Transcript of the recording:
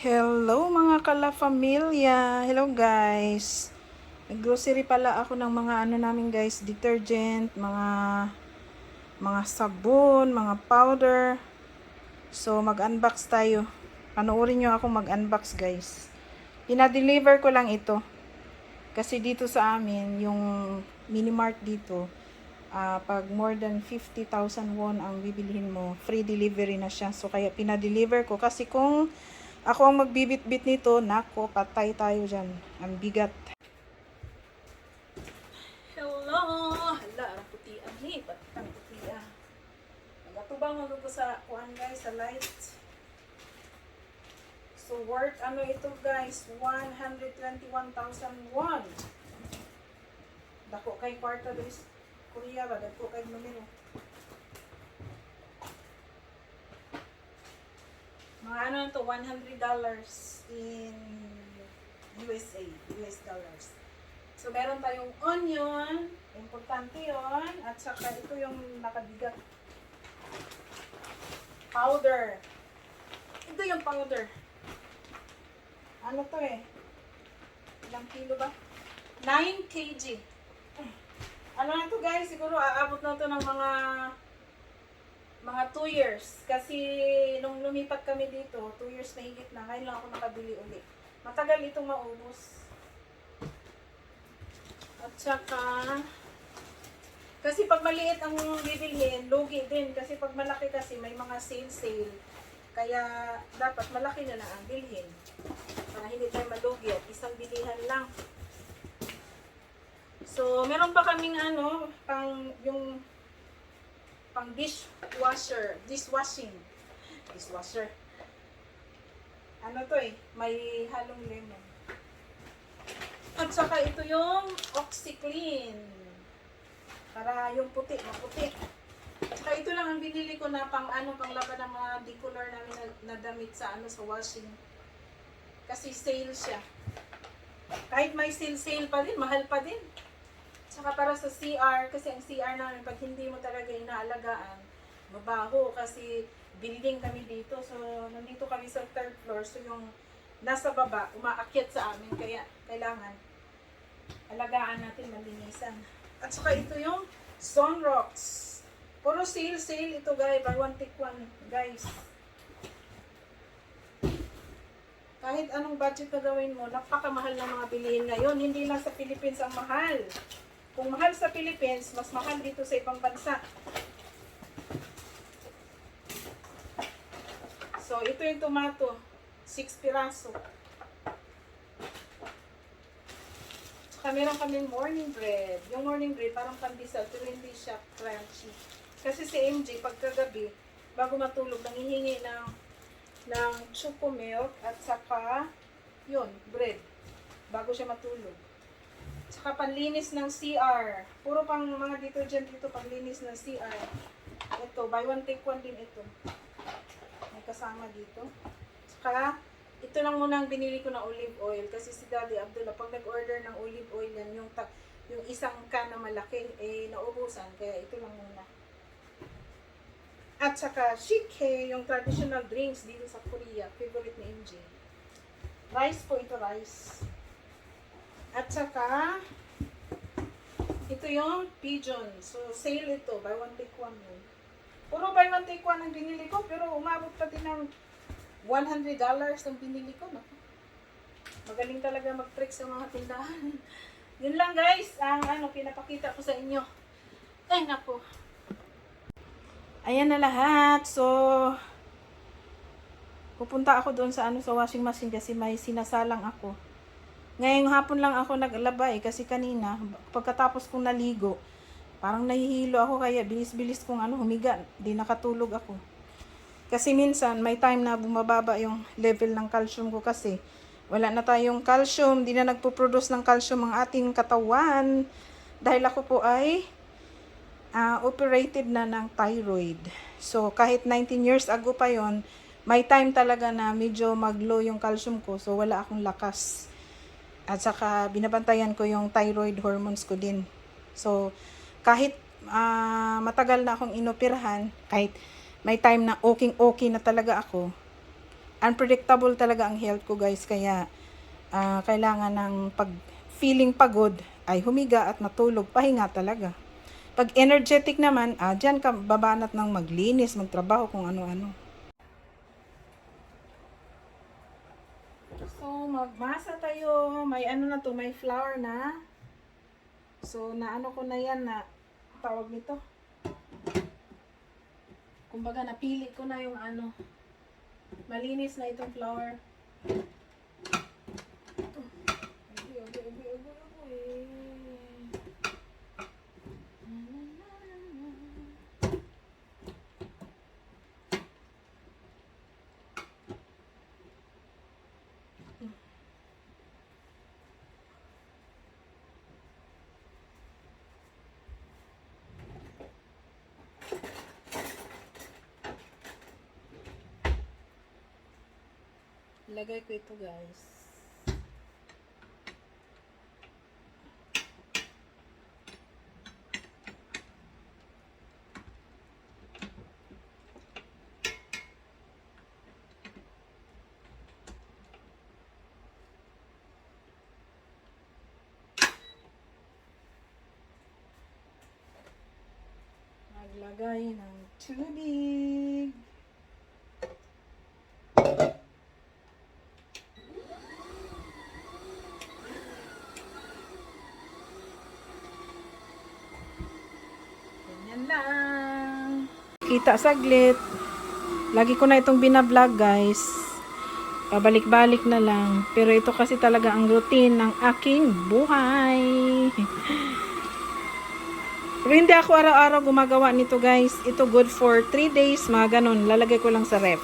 Hello mga kala-familia. Hello guys. Nag-grocery pala ako ng mga ano namin guys, detergent, mga sabon, mga powder. So mag-unbox tayo. Panoorin nyo ako mag-unbox guys. Pina-deliver ko lang ito. Kasi dito sa amin, yung mini-mart dito, pag more than 50,000 won ang bibilihin mo, free delivery na siya. So kaya pina-deliver ko kasi kung ako ang magbibit-bit nito, nako, patay tayo dyan. Ang bigat. Hello! Hala, ang puti ang hipat. Ang puti ah. Nagatubang mo ko sa kuhan guys, sa light. So worth ano ito guys, 121,000 won. Dako kay kwarta guys. Korea ba? Dako kay numero. Mga ano to, $100 in USA, US dollars. So, meron tayong onion, importante yon, at saka ito yung nakabigat. Powder. Ito yung powder. Ano to eh? Ilang kilo ba? 9 kg. Ano na to guys? Siguro aabot na to ng mga 2 years. Kasi nung lumipat kami dito, 2 years na higit na. Ngayon lang ako nakabili ulit. Matagal itong maubos. At saka, kasi pag maliit ang bibilhin, lugi din. Kasi pag malaki kasi, may mga sale. Kaya, dapat malaki na ang bilhin. Para hindi tayo malugi at isang bilihan lang. So, meron pa kaming pang dishwashing. Ano to eh, may halong lemon. At saka ito yung OxiClean. Para yung puti, maputi. At saka ito lang ang binili ko na pang laban ng mga decolor namin na damit sa sa washing. Kasi sale siya. Kahit may sale pa din, mahal pa din. Saka para sa CR, kasi ang CR namin, pag hindi mo talaga inaalagaan, mabaho kasi building kami dito. So, nandito kami sa 3rd floor. So, yung nasa baba, umaakyat sa amin. Kaya, kailangan alagaan natin, malinisan. At saka ito yung Sunrocks. Puro sale ito guys. Buy one, take one, guys. Kahit anong budget na gawin mo, napakamahal ng mga bilihin ngayon. Hindi lang sa Philippines ang mahal. Kung mahal sa Philippines, mas mahal dito sa ibang bansa. So, ito yung tomato. 6 piraso. Saka meron kaming morning bread. Yung morning bread, parang pandesal, pero hindi siya crunchy. Kasi si MJ, pagkagabi, bago matulog, nangihingi ng choco milk at saka, yun, bread. Bago siya matulog. Saka panlinis ng CR. Puro pang mga detergent dito, panlinis ng CR. Ito, buy one take one din ito. May kasama dito. Saka, ito lang muna ang binili ko na olive oil. Kasi si Daddy Abdullah, pag nag-order ng olive oil yan, yung isang can na malaki, naubusan. Kaya ito lang muna. At saka, shikhe, yung traditional drinks dito sa Korea. Favorite ni MJ. Rice po ito, rice. At saka, ito yung pigeon. So, sale ito. Buy one, take one yun. Puro buy one, take one ang binili ko. Pero umabot pa din ng $100 ang binili ko. Naku. Magaling talaga mag-trick sa mga tindahan. Yun lang guys, ang pinapakita ko sa inyo. Ay, naku. Ayan na lahat. So, pupunta ako doon sa sa washing machine kasi may sinasalang ako. Ngayong hapon lang ako naglaba kasi kanina, pagkatapos kong naligo, parang nahihilo ako kaya bilis-bilis kong humiga, di nakatulog ako. Kasi minsan, may time na bumababa yung level ng calcium ko kasi wala na tayong calcium, di na nagpo-produce ng calcium ang ating katawan dahil ako po ay operated na ng thyroid. So, kahit 19 years ago pa yon, may time talaga na medyo mag-low yung calcium ko, so wala akong lakas. At saka binabantayan ko yung thyroid hormones ko din. So, kahit matagal na akong inoperahan, kahit may time na okay na talaga ako, unpredictable talaga ang health ko guys, kaya kailangan ng pag feeling pagod ay humiga at matulog, pahinga talaga. Pag energetic naman, dyan ka babanat ng maglinis, magtrabaho, kung ano-ano. So, magmasa tayo. May ano na to, may flour na. So, naano ko na yan na, tawag nito. Kumbaga, napili ko na yung ano. Malinis na itong flour. Ilagay ko ito guys. Maglagay ng tubig. Ganyan lang. Kita saglit. Lagi ko na itong binablog guys. Pabalik-balik na lang. Pero ito kasi talaga ang routine ng aking buhay. Pero hindi ako araw-araw gumagawa nito guys. Ito good for 3 days, mga ganun. Lalagay ko lang sa ref.